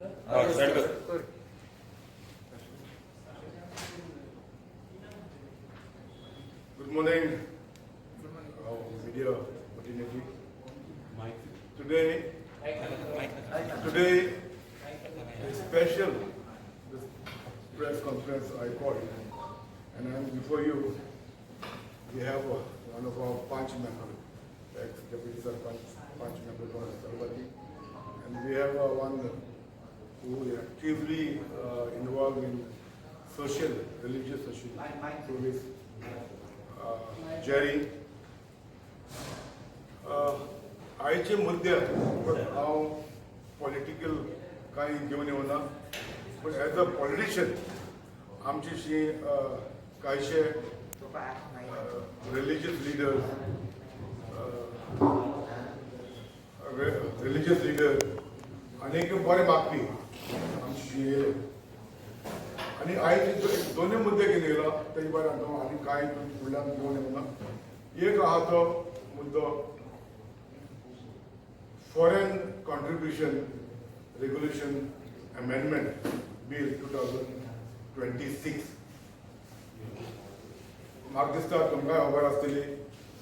Good morning, media opportunity. Today is special this press conference I called, and I'm before you. We have one of our Panch member, ex-deputy Sarpanch, Panch member Sarvati, and we have one who is actively involved in social, religious issues, who is Jerry. आयचे मुद्दे हांव political कांय घेवन येवना, पण as a politician आमचेशी कांयशे religious leader आनीक बरे मागपी आमची येयले आनी आयज दोनूय मुद्दे घेवन येयला तेजे भायर आनी कांय फुडल्यान घेवन येवना. एक आहा तो मुद्दो Foreign Contribution Regulation Amendment Bill 2026. म्हाका दिसता तुमकां खबर आसतली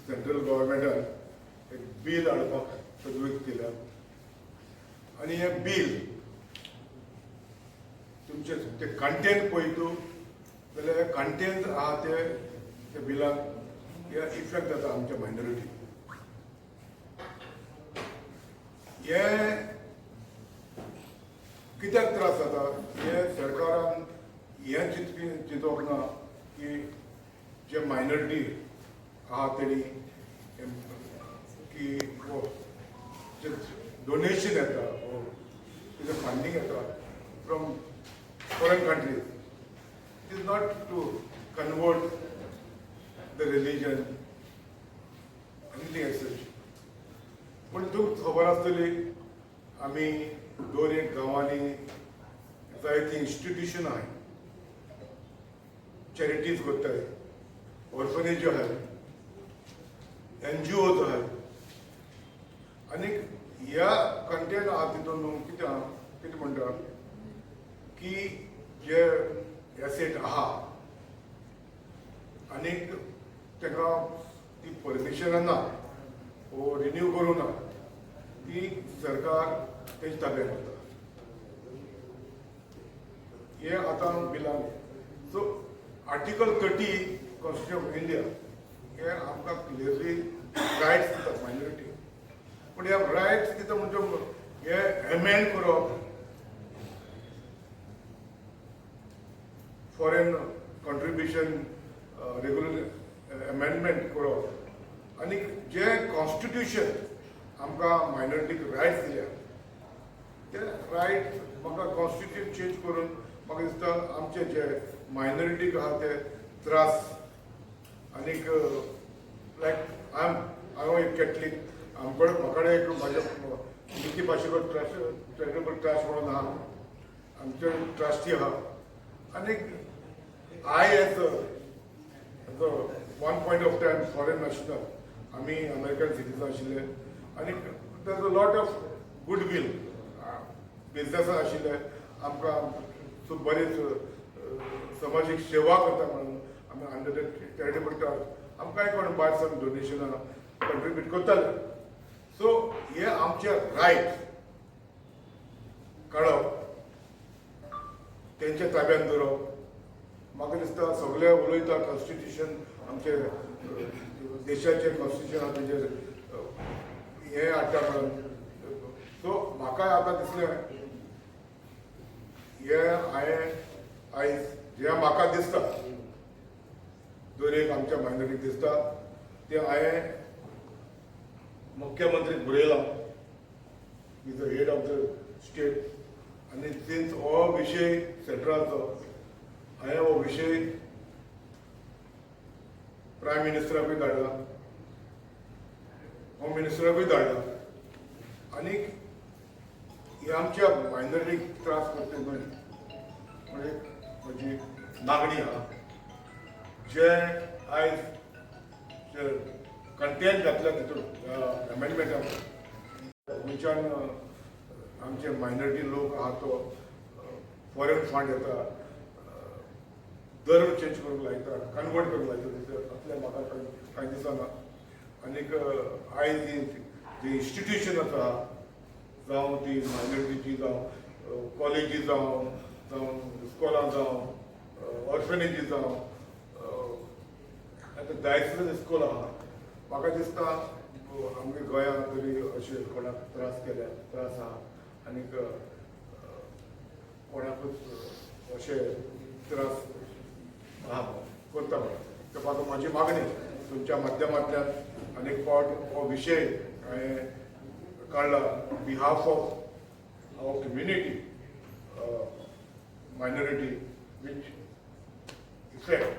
सेंट्रल गव्हर्मेंटान एक बील हाडपाक तजवीज केल्या आनी हें बील तुमचे ते कंटेंट पळयतू जाल्यार हे कंटेंट आहा ते बिलान हे इफेक्ट जाता आमच्या मायनॉरिटी. हे कित्याक त्रास जाता हे सरकारान हें चिंतोवप ना की जे मायनॉरिटी आहा तेणी की जे डोनेशन येता जे फंडींग येता from foreign countries, it is not to convert the religion anything as such. पण तुमकां खबर आसतली आमी दोन एक गांवांनी जायती इन्स्टिट्यूशन आहाय, चॅरिटीज करताय, ऑर्फनेज आहाय, NGOs आहाय, आनीक ह्या कंटेंट आहा तितून कितें म्हणटा की जे एसेट आहा आनीक ताका ती परमिशन ना वो रिन्यू करूं ना ती सरकार तेज ताब्यात घेता. हे आतां बिलान so article 30 constitution of India हे आमकां क्लियरली रायट्स दिता मायनॉरिटी, पूण ह्या रायट्स दिता म्हणजे हे एमेंड करप फॉरेन कॉन्ट्रिब्युशन रेग्युलर अमेंडमेंट करप आनी जे कॉन्स्टिट्यूशन आमकां मायनॉरिटीक रायट्स दिल्या ते रायट म्हाका कॉन्स्टिट्यूशन चेंज करून म्हाका दिसता आमचे जे मायनॉरिटीक आहा ते त्रास आनीक लायक हांव एक कॅथलीक म्हाकडे एक म्हाज्या निती भाशेचो चॅरिटेबल ट्रस्ट म्हणून आहा, आमचे ट्रस्टी आहा आनीक I as one point of time foreign national आमी अमेरिकन सिटीजन आशिल्ले आनीक there is a lot of goodwill बिजनसान आशिल्ले आमकां बरेच समाजीक सेवा करता म्हणून आमी अंडर द चॅरिटेबल ट्रस्ट आमकां कोण भायर सावन डोनेशनां कंट्रिब्यूट करताले. सो हे आमचे रायट काडप तेंच्या ताब्यान दवरप म्हाका दिसता सगळे उलयता कॉन्स्टिट्यूशन आमचे देशाचे कॉन्स्टिट्यूशन आहा तेजेर हे हाडटा म्हणून. सो म्हाका आतां दिसलें हे हांवें आयज जे म्हाका दिसता दर एक आमच्या मायनॉरिटीक दिसता ते हांवें मुख्यमंत्रीक बरयलां, is the head of the state आनी सिन्स हो विशय सेंट्रलाचो हांवें हो विशय प्रायम मिनिस्टराकूय धाडला, होम मिनिस्टराकूय धाडला आनीक ही आमच्या मायनॉरिटीक त्रास करता म्हणजे म्हजी मागणी आहा जे आयज कंटेंट घातल्या तितून अमेंडमेंटान खंयच्यान आमचे मायनॉरिटी लोक आहा तो फॉरेन फंड येता दर चेंज करूंक लायता कन्वर्ट करूंक लायता असले म्हाका कांय दिसना आनीक आयज जी इन्स्टिट्यूशन आसा जावं ती मायनॉरिटीची जावं कॉलेजी जावं इस्कॉलां जावं ऑर्फनेजी जावं आतां जायते इस्कॉल आहा म्हाका दिसता आमगे गोंयांत तरी अशे कोणाक त्रास आहा आनीक कोणाकूच अशे त्रास आहा करता म्हणून ते म्हाका म्हाजी मागणी तुमच्या माध्यमांतल्यान आनीक फावट हो विशय हांवें काडला behalf of our community minority which effect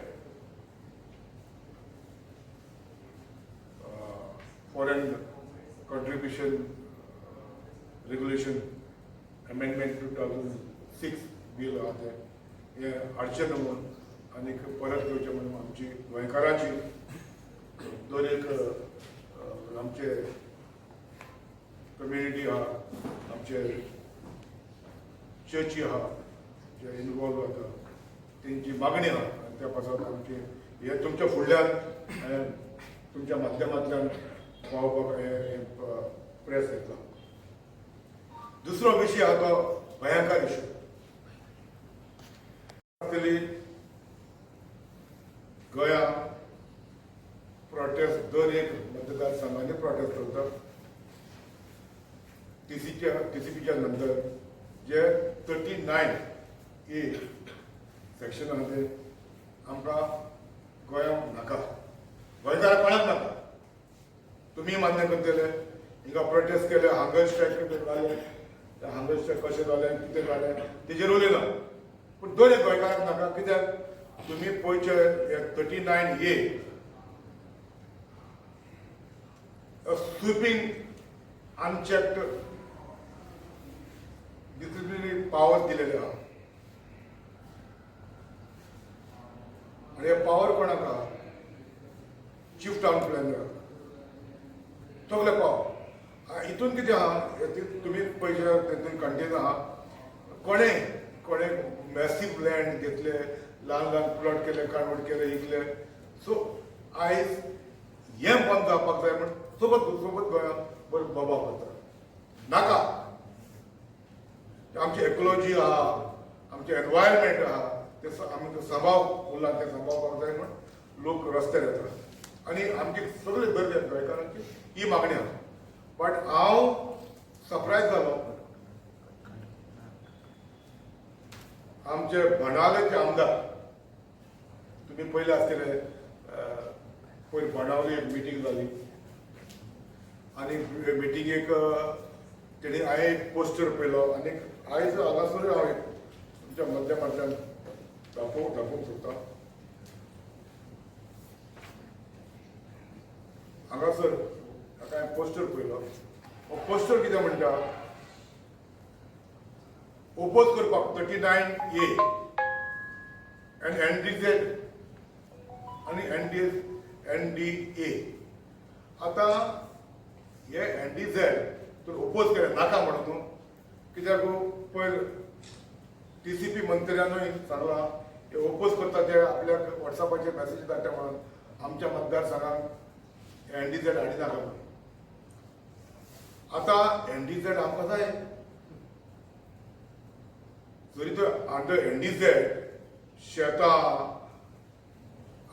foreign contribution regulation amendment 2006 bill आहे हे हाडचे म्हणून आनीक परत घेवचे म्हणून आमची गोंयकारांची दर एक आमचे कम्युनिटी आहा आमचे चर्ची आहा जे इनवॉल्व जाता तेंची मागणी आहा आनी त्या पासत आमची हे तुमच्या फुडल्यान तुमच्या माध्यमांतल्यान पावोवपाक हे प्रेस येतलो. दुसरो विशय आहा तो भयंकर इशू गोंया प्रोटेस्ट दर एक मतदारसंघांनी प्रोटेस्ट करतात टीसीपीच्या नंतर जे 39A सेक्शन आहा ते आमकां गोंयांत नाका गोंयकारांक कोणाक नाका तुमी मान्य करतले हिंगा प्रोटेस्ट केले हांगर स्ट्रायक जाले ते हांगर स्ट्रायक कशें जालें कितें जालें तेजेर उलयना पूण दर एक गोंयकाराक नाका कित्याक तुमी पयचे हे 39A sweeping unchecked disciplinary power दिलेले आहा आनी हे पावर कोणाक आहा चीफ टावन प्लॅनर सगळे पावर हितून कितें आहा तुमी पयशे तेतून कंटेन आहा कोणे मॅसीव लँड घेतले ल्हान ल्हान प्लॉट केले कन्वर्ट केले इकले सो आयज हें बंद जावपाक जाय म्हण सोबत गोंयांत बरो बोबा करता नाका आमची इकोलॉजी आहा आमचे एनवायरमेंट आहा ते आमकां सांबाळ उरला ते सांबाळपाक जाय म्हण लोक रस्त्यार येतात आनी आमची सगळे दर गोंयकारांची ही मागणी आहा बट हांव सरप्रायज जालो आमचे बाणावलेचे आमदार तुमी पयले आसतले पयर बाणावले एक मिटींग जाली आनी मिटिंगेक तेणी हांवें एक पोस्टर पयलो आनी आयज हांगासर हांव तुमच्या माध्यमांतल्यान दाखोवंक सोदता हांगासर हाका हांवें पोस्टर पयलो हो पोस्टर कितें म्हणटा ओपोज करपाक 39A आनी NDZ आनी NDA आतां हे NDZ तर ओपोज केले नाका म्हणून कित्याक पयर TCP मंत्र्यानूय सांगलां हे ओपोज करता ते आपल्याक वॉट्सॅपाचेर मॅसेज धाडटा म्हणून आमच्या मतदारसंघांत NDZ हाडी नाका म्हणून आतां NDZ आमकां जाय जरी तर अंडर NDZ शेतां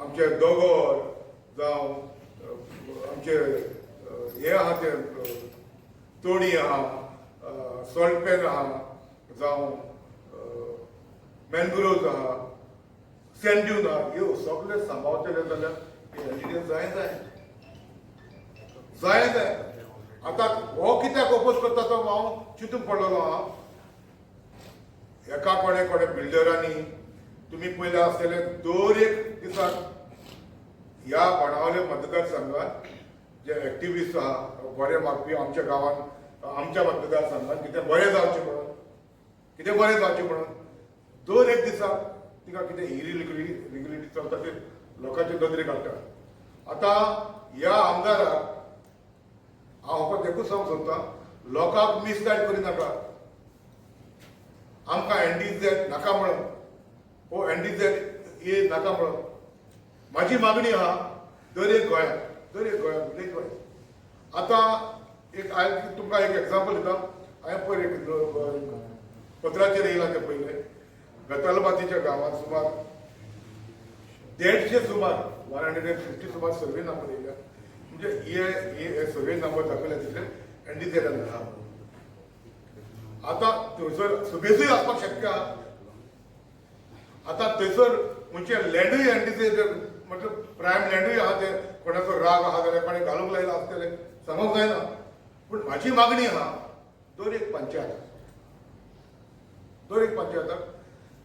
आमचे दोंगर जावं आमचे हे आहा ते तोणी आहा सॉल्टपेन आहा जावं मॅनग्रोव्ज आहा सँड्यून आहा ह्यो सगळे सांबाळटले जाल्यार NDZ जाय आतां हो कित्याक ओपोज करता तो हांव चिंतूंक पडलेलो आहा एका कोणे बिल्डरांनी तुमी पयले आसतले दर एक दिसाक ह्या बाणावले मतदारसंघात जे एक्टिविस्ट आहा बरे मागपी आमच्या गांवांत आमच्या मतदारसंघात कितें बरें जावचें म्हणून दर एक दिसाक तिका कितें इरिलिगलिटी चलता ते लोकांचे नदरे काडटा आतां ह्या आमदाराक हांव देखूच सांगूंक सोदतां लोकांक मिसगायड करिनाका आमकां NDZ नाका म्हणून हो NDZ हे नाका म्हणून म्हाजी मागणी आहा दर एक गोंयांत विलेज वायज. आतां एक हांवें तुमकां एक एग्जांपल दिता. हांवें पयर एक पत्राचेर येयलां तें पयलें. बेतालबातीच्या गांवांत सुमार 150 सुमार 150 सुमार सर्वे नंबर येयल्या. म्हणजे हे सर्वे नंबर दाखयल्या तितले NDZ आहा. आतां थंयसर सुबेजूय आसपाक शक्य आहा. आतां थंयसर म्हणजे लँडूय NDZ मतलब प्रायम लँडूय आहा ते कोणाचो राग आहा जाल्यार कोणें घालूंक लायला आसतले सांगूंक जायना. पूण म्हाजी मागणी आहा दर एक पंचायत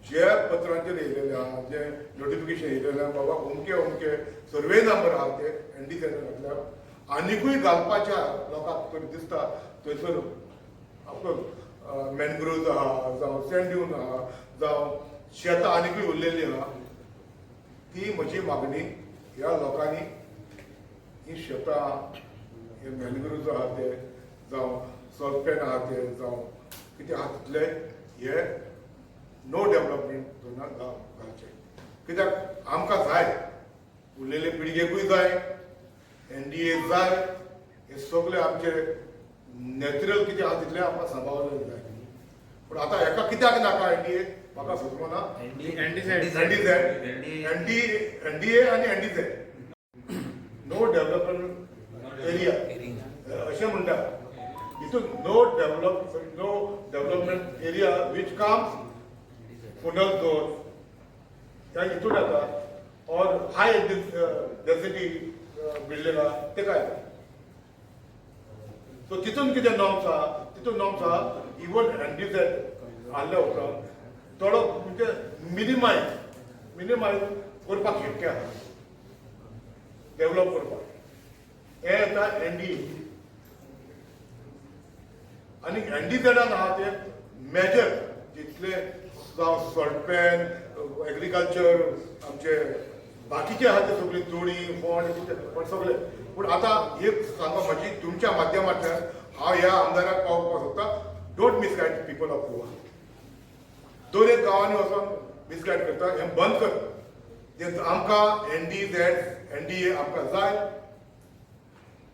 जे पत्रांचेर येयलेले आहा जे नोटिफिकेशन येयलेलें आहा बाबा अमके सर्वे नंबर आहा ते NDZ घातल्यार आनिकूय घालपाच्या लोकांक तर दिसता. थंयसर ऑफकोर्स मॅनग्रोव्ज आहा जावं सँड ड्यून आहा जावं शेतां आनिकूय उरलेलीं आहा. ती म्हजी मागणी ह्या लोकांनी ही शेतां हे मॅनग्रोव्ज आहा ते जावं सॉल्टपॅन आहा ते जावं कितें आहा तितले हे नो डेव्हलपमेंट झोनाक घालचे. कित्याक आमकां जाय उरलेले पिळगेकूय जाय NDA जाय. हे सगळे आमचे नॅचरल कितें आहा तितलें आमकां सांबाळलें जाय. पूण आतां हेका कित्याक नाका NDA म्हाका सुचमना. NDA आनी NDZ नो डेव्हलपमेंट एरिया अशें म्हणटा. हितून no development area which comes पुनर्जोर ह्या हितून येता और हाय डेन्सिटी बिल्डींग आहा ते काय. सो तितून कितें नॉर्म्स आहा इवन NDZ हाडल्या उपरांत थोडो म्हणजे मिनिमायज करपाक शक्य आहा डेव्हलप करपाक. हे येता NDA आनी NDZ आहा ते मेजर जितले जावं सॉल्टपॅन एग्रीकल्चर आमचे बाकीचे आहा ते सगळी जोडी फोंड सगळे. पूण आतां एक सांगो म्हाजी तुमच्या माध्यमांतल्यान हांव ह्या आमदाराक पावोवपाक सोदता. Don't misguide people of Goa. दर एक गांवांनी वचोन मिसगायड करता हें बंद कर. आमकां NDA आमकां जाय.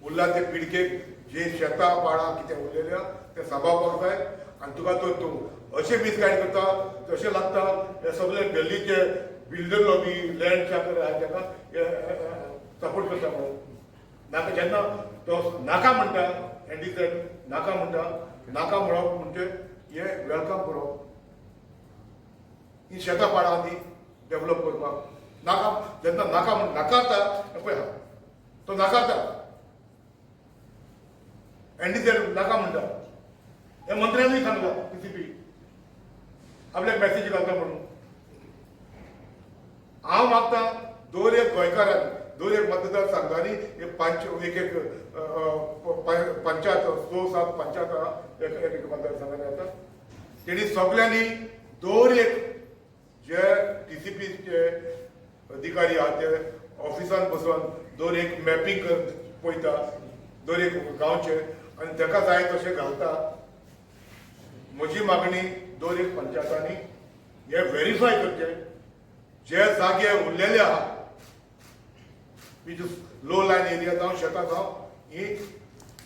उरला ते पिडकेक जे शेतां पाळां कितें उरलेलें तें सांबाळपाक जाय. आनी तुका तर तूं अशें मिसगायड करता जशें लागता हे सगळे गल्लीचे बिल्डर लॉबी लँड चाकर आहा ताका सपोर्ट करता म्हणून. नाका जेन्ना तो नाका म्हणटा NDZ नाका म्हणप म्हणजे हे वेलकम करप. ही शेतां पाळां ती डेव्हलप करपाक नाका. जेन्ना नाकारता पळय आहा तो नाकारता. NDZ नाका म्हणटा. हे मंत्र्यांनी सांगला TCP आपल्याक मेसेज घालता म्हणून. हांव मागता दर एक गोंयकारान दर एक मतदारसंघांनी एक पंचायत 6-7 पंचायत आहा एक मतदारसंघांनी येता. तेणी सगळ्यांनी दर एक जे TCPचे अधिकारी आहा ते ऑफिसान बसून दर एक मॅपींग पळयता दर एक गांवचे आनी ताका जाय तशें घालता. म्हजी मागणी दर एक पंचायतांनी हे व्हेरीफाय करचे जे जागे उरलेले आहा वीच लो लायन एरिया जावं शेतां जावं ही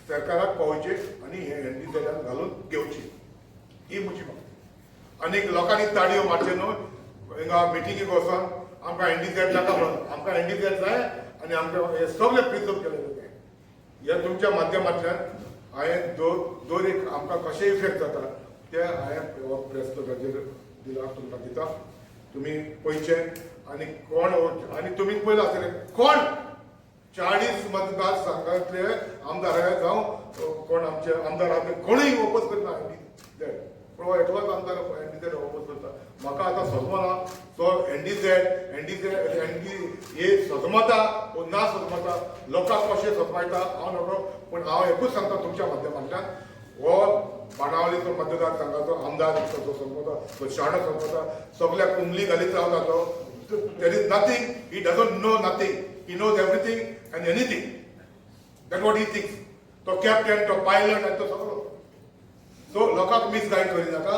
सरकाराक पावोवचे आनी हे NDZ घालून घेवची. ही म्हजी मागणी. आनी लोकांनी ताळयो मारचे न्हू हिंगा मिटिंगेक वचोन आमकां NDZ नाका म्हणून. आमकां NDZ जाय आनी आमकां हे सगळे प्रिजर्व केलेले जाय. हे तुमच्या माध्यमांतल्यान हांवें दर एक आमकां कशें इफेक्ट जाता ते हांवें प्रेस क्लबाचेर दिला तुमकां दिता. तुमी पळयचे आनी कोण आनी तुमी पळयलां आसतलें कोण 40 मतदारसंघांतले आमदार जावं कोण आमचे आमदार आहा ते कोणूय ओपोज करना NDZ. पूण हो एकलोच आमदार NDZ ओपोज करता. म्हाका आतां सजमना तो NDZ हे सजमता वो ना सजमता लोकांक कशें सजमायता हांव नकळो. पूण हांव एकूच सांगता तुमच्या माध्यमांतल्यान हो बाणावलीचो मतदारसंघाचो आमदार जो सजमता तो शाणो सजमता सगळ्याक उंगली घालीत रावता तो. There is nothing. He doesn't know nothing. He knows everything and anything. That what he thinks. तो कॅप्टन तो पायलट आनी तो सगळो. सो लोकांक मिसगायड करिनाका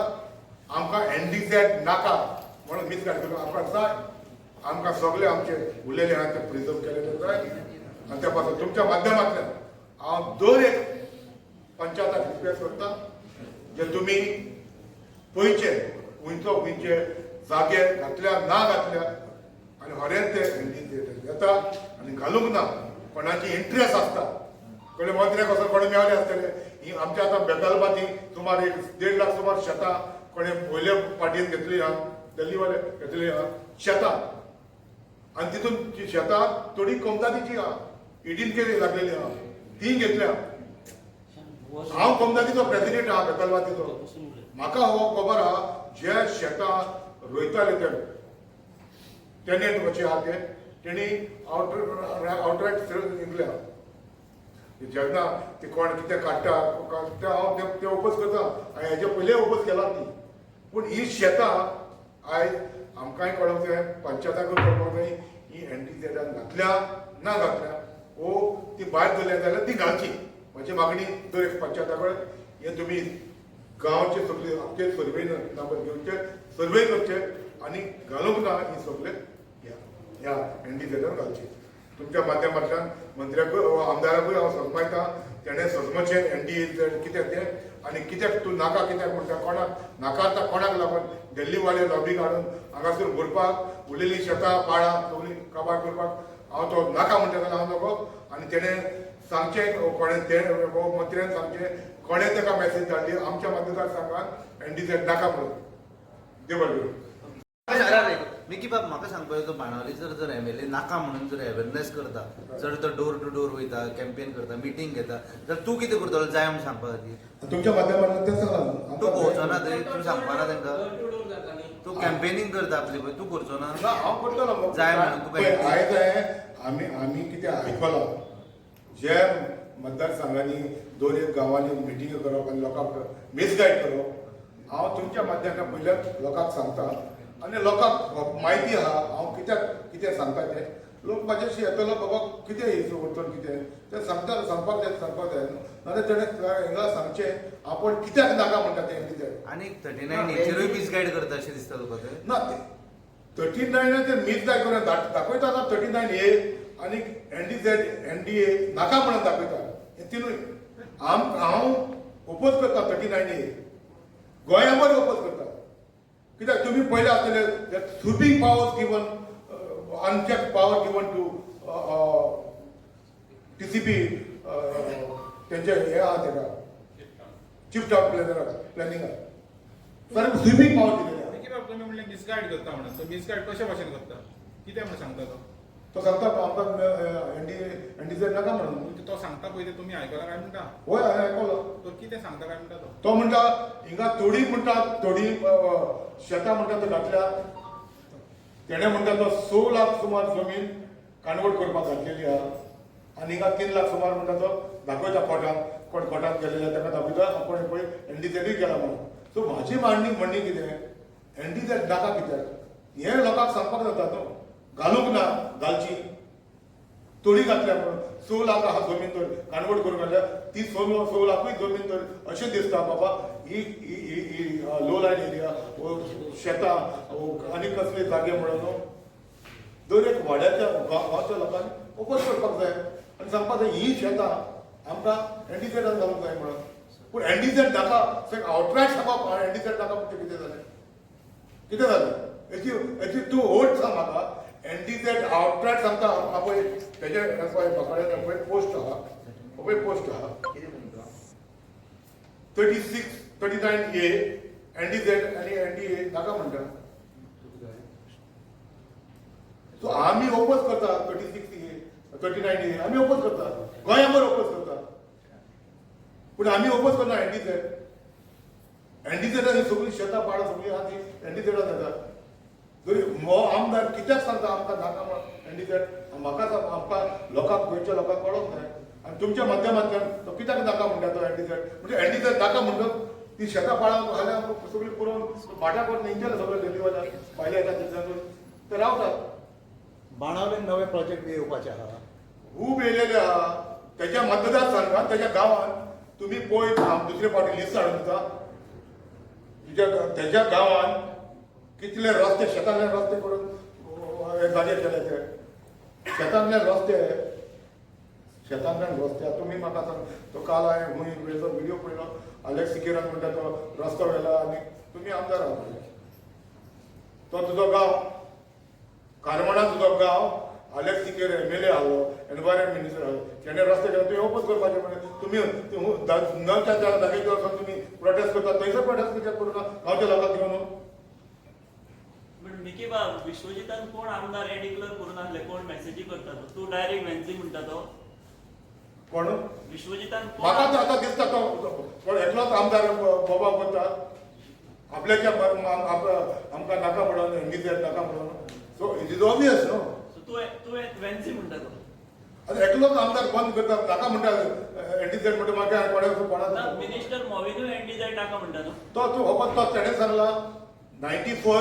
आमकां NDZ नाका म्हणून मिसगायड केलो आमकां जाय आमकां सगळे आमचे उरलेले आहा ते प्रिजर्व केलेले जाय आनी त्या पासून तुमच्या माध्यमांतल्यान हांव दर एक पंचायताक रिक्वेस्ट करता जे तुमी पयचे खंयचे जागे घातल्या ना घातल्या आनी खरेंच ते NDZ येता आनी घालूंक ना कोणाची इंट्रस्ट आसता कोणी मंत्र्याक असो कोणी मेवले आसतले ही आमच्या आतां बेतालबाती सुमार 1.5 लाख सुमार शेतां कोणी पयले पार्टीन घेतली आहा दिल्लीवाले घेतली आहा शेतां आनी तितून ती शेतां थोडी कमतातीची आहा इडीन केली लागलेली आहा ती घेतल्या हांव कमतातीचो प्रेसिडेंट आहा बेतालबातीचो म्हाका हो खबर आहा जे शेतां रोयताले ते टेनेंट कशे आहा ते तेणी आउटरायट इंगल्या जेन्ना ते कोण कितें काडटा हांव ते ओपोज करता हांवें हेजे पयलीं ओपोज केला ती पूण ही शेतां आयज आमकांय कळोंक जाय पंचायताकूय कळपाक जाय ही NDZ घातल्या ना घातल्या वो ती भायर धरल्या जाल्यार ती घालची म्हजी मागणी दर एक पंचायता कडेन हे तुमी गांवचे सगळे आमचे सर्वे नंबर घेवचे सर्वे करचे आनी घालूंक ना ही सगळे ह्या NDZ घालची तुमच्या माध्यमांतल्यान मंत्र्याकूय आमदाराकूय हांव समजयता तेणें सजमचें NDZ कितें तें आनी कित्याक तूं नाका कित्याक म्हणटा कोणाक नाका आतां कोणाक लागून दिल्लीवाले लॉबी काडून हांगासर भरपाक उरलेलीं शेतां पाळां सगळीं काबार करपाक हांव तो नाका म्हणटा जाल्यार हांव नगो आनी तेणें सांगचें कोणें ते मंत्र्यान सांगचें कोणें ताका मॅसेज धाडली आमच्या माध्यमांतल्यान सांगात NDZ नाका म्हणून देव बरें मिकी बाब म्हाका सांगपाक तो बाणावलीचो जर MLA नाका म्हणून जर अवेरनेस करता जर तो डोर टू डोर वयता कॅम्पेन करता मिटींग घेता तर तूं कितें करतलो जाय म्हणून सांगपा खातीर तुमच्या माध्यमांतल्यान तें सांगला तूं पोवचोना तरी तूं सांगपाना तांकां तूं कॅम्पेनींग करता आपली पळय तूं करचो ना हांव करतलो जाय म्हणून तुका आयज आमी कितें आयकलां जे मतदारसंघांनी दोन एक गांवांनी मिटींग करप आनी लोकांक मिसगायड करप हांव तुमच्या माध्यमांतल्यान पयल्याच लोकांक सांगता आनी लोकांक म्हायती आहा हांव कितें सांगता तें लोक म्हाजेशी येतलो बाबा कितें हेचो वचून कितें तें सांगपाक जाय नाजाल्यार तेणें हिंगा सांगचें आपूण कित्याक नाका म्हणटा तें NDZ आनी 39 नेचरूय मिसगायड करता अशें दिसता तुका तें ना 39 ते मिसगायड करून दाखयता ना 39A आनी NDZ NDA नाका म्हणून दाखयता हे तिनूय हांव ओपोज करता 39A गोंयाभर ओपोज करता कित्याक तुमी पयले आसतले sweeping powers given unchecked power given to TCP तेंचे हे आहा तेका चीफ टाउन प्लॅनिंगाक सारकें स्विपींग पावर दिलेली कित्याक तुमी म्हणलें मिसगायड करता म्हणून तो मिसगायड कशे भाशेन करता कितें म्हणून सांगता तो सांगता आमकां NDZ नाका म्हणून तो सांगता पळय तुमी आयकला काय म्हणटा होय हांवें आयकलो तो कितें सांगता काय म्हणटा तो म्हणटा हिंगा थोडी म्हणटा थोडी शेतां म्हणटा तो घातल्या तेणें म्हणटा तो 6 लाख सुमार जमीन काणवट करपाक घातलेली आहा आनी हिंगा 3 लाख सुमार म्हणटा तो दाखयता कोण कोर्टांत गेलेले ताका दाखयता आपण पळय NDZूय केला म्हणून सो म्हाजी म्हणणी कितें NDZ नाका कित्याक हें लोकांक सांगपाक जाता न्हू घालूंक ना घालची थोडी घातल्या म्हणून 6 लाख आहा जमीन तर काणवट करून घातल्या ती 6 लाखूय जमीन तर अशें दिसता बाबा ही लो लायन एरिया शेतां आनी कसले जागे म्हणून दर एक वाड्याच्या गांवाच्या लोकांनी ओपोज करपाक जाय आनी सांगपाक जाय ही शेतां आमकां NDZ घालूंक जाय म्हणून पूण NDZ नाका आउटरायट सांगप NDZ नाका म्हणजे कितें जालें हेची तूं ओट सांग म्हाका NDZ आउटरायट सांगता पळय तेजे पळय पळय पोस्ट आहा पळय पोस्ट आहा 39A NDZ आनी NDA नाका म्हणटा सो आमी ओपोज करता 39A आमी ओपोज करता गोंयाभर ओपोज करता पूण आमी ओपोज करना NDZ ही सगळीं शेतां पाडां सगळीं आहा ती NDZ जाता जरी हो आमदार कित्याक सांगता आमकां नाका म्हण NDZ म्हाका आमकां लोकांक गोंयच्या लोकांक कळोंक जाय आनी तुमच्या माध्यमांतल्यान तो कित्याक नाका म्हणटा तो NDZ म्हणजे NDZ नाका म्हणटच ती शेतां पाळां घाल्या सगळीं पुरोवन फाटां करून निंचेले सगळे दिल्लीवाल्यान भायल्या एका दिसांतून ते रावतात बाणावलेन नवे प्रोजेक्ट बी येवपाचे आहा खूब येयलेले आहा तेच्या मतदारसंघात तेच्या गांवांत तुमी पळयत दुसरे फावटी लिस्ट हाडून दिता त्याच्या गावात कितले रस्ते शेतातले रस्ते करून जागे केले ते शेतातले रस्ते तुम्ही म्हाका सांग तो काल हांवें वेचो व्हिडिओ पळयलो अलेक्स सिकेरान म्हणटा तो रस्तो व्हेला आनी तुम्ही आमदार आहात तो तुजो गांव कारमणा तुजो गांव अलेक्स सिकेर MLA आहलो एनवायरमेंट मिनिस्टर आहलो तेणे रस्ते केले तुवें ओपन करपाचे म्हणजे तुम्ही नच्या जागेचेर वचून तुम्ही प्रोटेस्ट करता थंयसर प्रोटेस्ट कित्याक करूना गांवच्या लोकांक घेवन पण मिकी बाब विश्वजितान कोण आमदार हे डिक्लेअर करून आसले कोण मेसेजी करता तो तू डायरेक्ट वेन्सी म्हणटा तो कोण विश्वजितान म्हाका तर आतां दिसता तो एकलोच आमदार बोबा करता आपल्याच्या आमकां नाका म्हणून इंडियन नाका म्हणून so it is obvious no तू वेन्सी म्हणटा तो आतां एकलोच आमदार बंद करता नाका म्हणटा एनडीझेड म्हणटा म्हाका कोणा मिनिस्टर मोविनूय एनडीझेड नाका म्हणटा न्हू तो तू होपत तो तेणें सांगला 94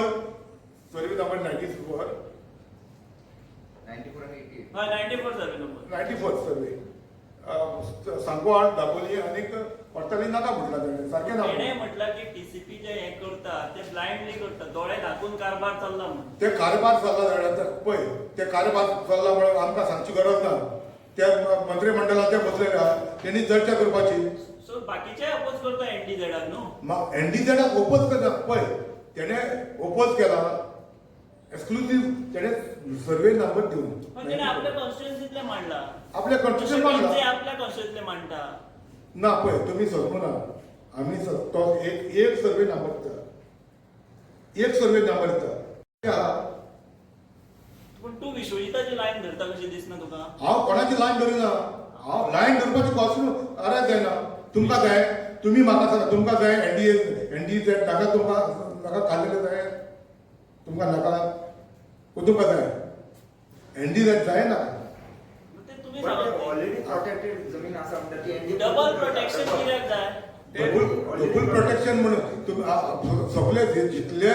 सर्वे नंबर 94 हय 94 सर्वे नंबर 94 सर्वे सांगवाड दाबोली आनीक पडटली नाका म्हटला तेणें सारकें ना तेणे म्हटलं की टीसीपी जे हे करता ते ब्लाइंडली करता दोळे धाकून कारभार चल्ला म्हणून ते कारभार चल्ला जाल्यार पळय ते कारभार चल्ला म्हणून आमकां सांगची गरज ना ते मंत्रिमंडळात ते बसलेले आहा तेणी चर्चा करपाची सो बाकीचे अपोज करता एनडीझेडाक न्हू एनडीझेडाक ओपोज करता पळय तेणे ओपोज केला एक्सक्लुसिव्ह तेणे सर्वे नंबर दिवन पण तेणे आपल्या कॉन्स्टिट्युएन्सीतले मांडला आपल्या कंस्टिट्युशन मांडला जे आपल्या कॉन्स्टिट्युएन्सीतले मांडटा ना पळय तुमी समजू ना आमी तो एक सर्वे नंबर दिता एक सर्वे नंबर दिता पण तू विश्वजिताची लायन धरता कशी दिसना तुका हांव कोणाची लायन धरिना हांव लायन धरपाची कॉस्ट आराय जायना तुमकां जाय तुम्ही म्हाका सांगा तुमकां जाय एनडीझेड नाका तुमकां खाल्लेले जाय तुमकां नाका तुमकां जाय एनडीझेड जाय नाका ते तुम्ही सांगा ऑलरेडी प्रोटेक्टेड जमीन आसा म्हणटा ती डबल प्रोटेक्शन कित्याक जाय डबल प्रोटेक्शन म्हणून तुम्ही सगळे जितले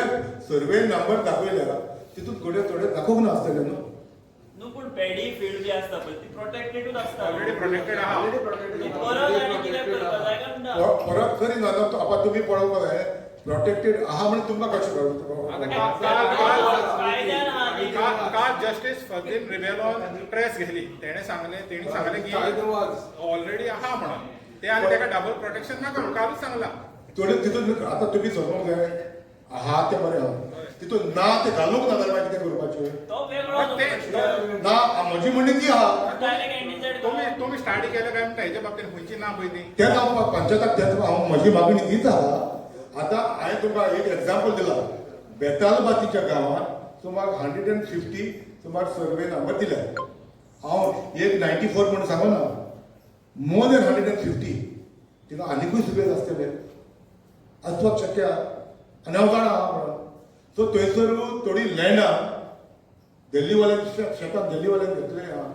सर्वे नंबर दाखयल्या तितून थोडे दाखोवंक ना आसतले न्हू न्हू पण पॅडी फील्ड जी आसता पळय ती प्रोटेक्टेडूच आसता ऑलरेडी प्रोटेक्टेड आहा ऑलरेडी प्रोटेक्टेड परत आनी कित्याक करता जाय काय म्हणटा परत खरी ना आता तुम्ही पळोवपाक जाय प्रोटेक्टेड आहा म्हणून तुमकां कशें कायद्यान आहा न्ही. काल जस्टिस फकीर रिबेलोन प्रेस घेतली तेणी सांगले की ऑलरेडी आहा म्हणून ते आनी तेका डबल प्रोटेक्शन नाका म्हणून कालूच सांगला थोडे तितून आता तुम्ही समजूंक जाय आहा ते बरें आहा तितून ना ते घालूंक ना जाल्यार मागीर कितें करपाचें तो वेगळो न्हू प्रश्न. ना म्हजी म्हणणी ती आहा डायरेक्ट एनडीझेड तुम्ही स्टाडी केलं काय म्हणटा हेच्या बाबतीत खंयची ना पळय ती तेच हांव पंचायताक तेच हांव म्हजी मागणी तीच आहा आतां हांवें तुमकां एक एग्जाम्पल दिला बेतालबातीच्या गांवांत सुमार 150 सुमार सर्वे नंबर दिल्या हांव एक 94 म्हणून सांगो ना मोर देन 150 तिका आनिकूय सुबेज आसतले आसपाक शक्य आनी हांव जाणा म्हणून सो थंयसर थोडी लँडा दिल्लीवाल्यान शेतान दिल्लीवाल्यान घेतले आहा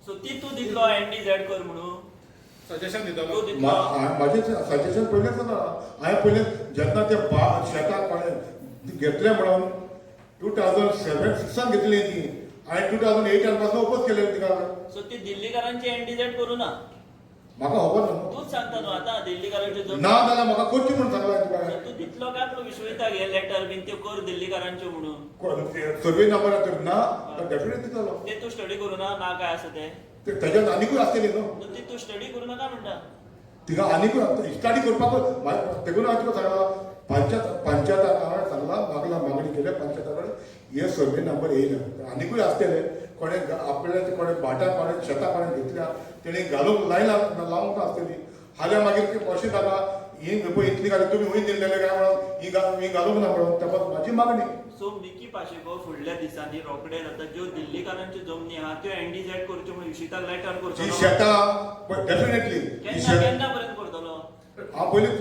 सो ती तू दितलो एनडीझेड कर म्हणून सजेशन तू दितलो दितलो माझे सजेशन पयलेंच ना हांवें पयलें जेन्ना ते शेताक कोणें घेतले म्हणून 2007-6 घेतली ती हांवें 2008 पासून ओपोज केले तिका सो ती दिल्लीकारांची एनडीझेड करू ना म्हाका खबर ना तूच सांगता न्हू आतां दिल्लीकारांची जमीन ना जाल्यार म्हाका करची म्हणून सांगला तुका सो तू दितलो काय आपलो विश्वजिताक हे लेटर बीन त्यो कर दिल्लीकारांच्यो म्हणून सर्वे नंबर तर ना डेफिनेट दितलो ते तू स्टडी करू ना काय आसा ते तेज्यात आनिकूय आसतली न्हू सो ती तू स्टडी करू नाका म्हणटा तिका आनिकूय स्टडी करपाक तेगून हांवें तुका सांगला पंचायताक हांवें सांगला मागणी केल्या पंचायताकडे हे सर्वे नंबर येयना आनिकूय आसतले कोणे आपल्या कोणे भाटां कोणे शेतां कोणे घेतल्या तेणी घालूंक लावंक आसतली हाल्या मागीर अशें जाता ही पळय इतली घाली तुमी हूंय दिल्लेले काय म्हणून ही घालूंक ना म्हणून त्या म्हाजी मागणी सो मिकी पाशेको फुडल्या दिसांनी रोखडे जाता ज्यो दिल्लीकारांच्यो जमनी आहा त्यो एनडीझेड करच्यो म्हणून विश्वजिताक लेटर ही करचो शेतां डेफिनेटली केन्ना केन्ना पर्यंत करतलो हांव पयलीं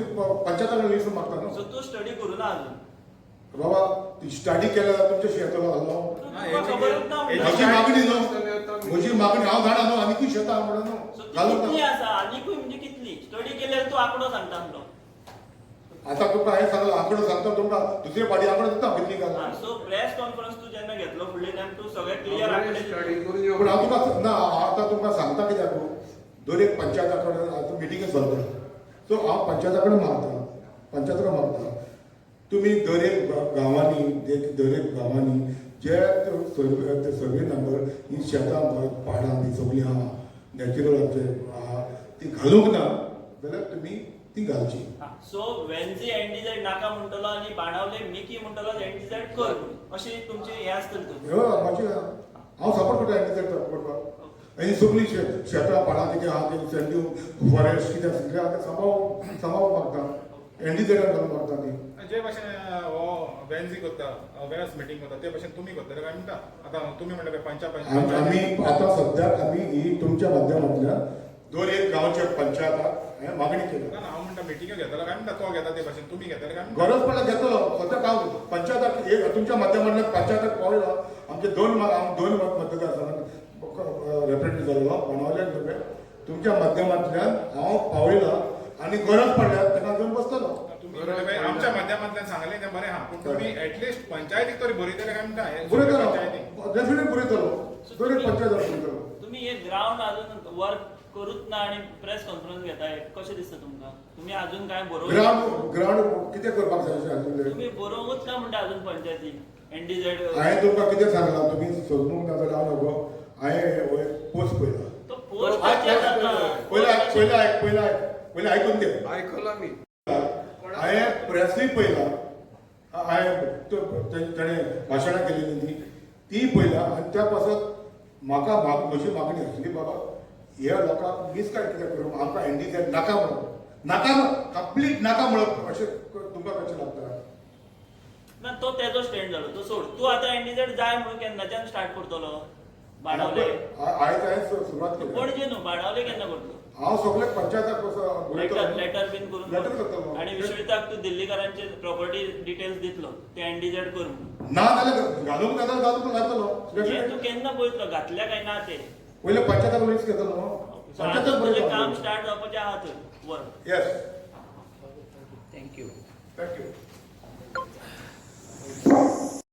पंचायताकडे लिस्ट मागता न्हू सो तू स्टडी करू ना अजून बाबा तुमच्या शेताला घाललो तुका खबरूच ना म्हजी म्हणटा. मागणी न्हू म्हजी मागणी हांव जाणा न्हू आनीकूय शेतां म्हणून सो न्हू ती घालूंक कितली ना आसा आनीकूय म्हणजे कितली स्टडी केल्यार तू आंकडो सांगता म्हणलो आतां तुका हांवें सांगला आंकडो सांगता तुमकां दुसरे फाटी आंकडो दिता कितली घालना सो प्रेस कॉन्फरन्स तू जेन्ना घेतलो फुडले टायम तू सगळे क्लियर आंकडे स्टडी दितलो. करून पूण हांव तुका ना आतां तुमकां सांगता कित्याक दर एक पंचायता कडेन आतां मिटिंग चलता सो हांव पंचायता कडेन मागता तुम्ही दर एक गांवांनी जे सर्वे नंबर ही शेतां पाडां बी सगळीं आहा नॅचरल आमचे आहा ती घालूंक ना जाल्यार तुमी ती घालची. सो वेन्झी एनडीझेड नाका म्हणटलो आणि बाणावले मिकी म्हणटलो एनडीझेड कर अशी तुमची हे आसतली मातशें हांव सपोर्ट करता एनडीझेड सपोर्ट करपाक आनी सगळीं शेतां पाडां कितें आहा ते सँड्यू फॉरेस्ट कितें आसा कितें आहा तें सांबाळूंक मागता एनडीझेडान घालूंक मागता ती. जे भाशेन हो वेन्झी करता अवेअरनेस मिटींग करता ते भाशेन तुमी करतले काय म्हणटा आतां तुमी म्हणटा पंचायत आमी आतां सद्याक आमी ही तुमच्या माध्यमांतल्यान दर एक गांवच्या पंचायताक हांवें मागणी केली. ना हांव म्हणटा मिटींग घेतलो काय म्हणटा तो घेता ते भाशेन तुमी घेतले काय म्हणटा गरज पडल्यार घेतलो सद्याक हांव पंचायताक एक तुमच्या माध्यमांतल्यान पंचायताक पावयला आमचे दोन मतदारसंघात रिप्रेझेंटेटिव्ह जालेलो बाणावल्यान नव्हे तुमच्या माध्यमांतल्यान हांव पावयला आनी गरज पडल्यार ताका घेवन बसतलो. तुम्ही म्हणले बाई, आमच्या माध्यमांतल्यान सांगले ते बरें हा पूण तुम्ही एटलिस्ट पंचायतीक तरी बरयतले काय म्हणटा हे बरयतलो पंचायतीक डेफिनेट बरयतलो दर एक पंचायत बरयतलो. तुम्ही हे ग्राउंड अजून वर्क करूच ना आणि प्रेस कॉन्फरन्स घेताय कशें दिसता तुमकां तुम्ही अजून काय बरोवंक ग्राउंड कितें करपाक जाय अशें आशिल्लें. तुम्ही बरोवंकूच ना म्हणटा अजून पंचायतीक एनडीझेड हांवें तुमकां कितें सांगलां तुमी सोदूंक ना जाल्यार हांव नको हांवें पोस्ट पळयला. तो पोस्ट जाता पयलें आयकून घे. आयकला मी हांवें प्रेसूय पळयला हांवें ताणें भाशणां केलेली ती पळयला आनी त्या पासत म्हाका म्हजी मागणी आशिल्ली बाबा ह्या लोकांक मिसगायड कितें करूं आमकां एनडीझेड नाका म्हणून कंप्लीट नाका म्हणप अशें तुमकां कशें लागता. ना तो तेजो स्टँड जालो तो सोड तूं आतां एनडीझेड जाय म्हणून केन्नाच्यान स्टार्ट करतलो बाणावले हांवें सुरवात केली पणजे न्हू बाणावले केन्ना करतलो हांव सगळ्या पंचायताक लेटर बीन करून लेटर करतलो आणि विश्विताक तू दिल्लीकारांचे प्रॉपर्टी डिटेल्स दितलो ते एनडीझेड कर म्हणून ना जाल्यार घालूंक घालूंक हे लागतलो. तू केन्ना पळयतलो घातल्या काय ना ते पयले पंचायताक लिस्ट घेतलो न्हू पंचायताक तुजें काम बरयतलो. स्टार्ट जावपाचें आहा थंय वर येस थँक्यू थँक्यू.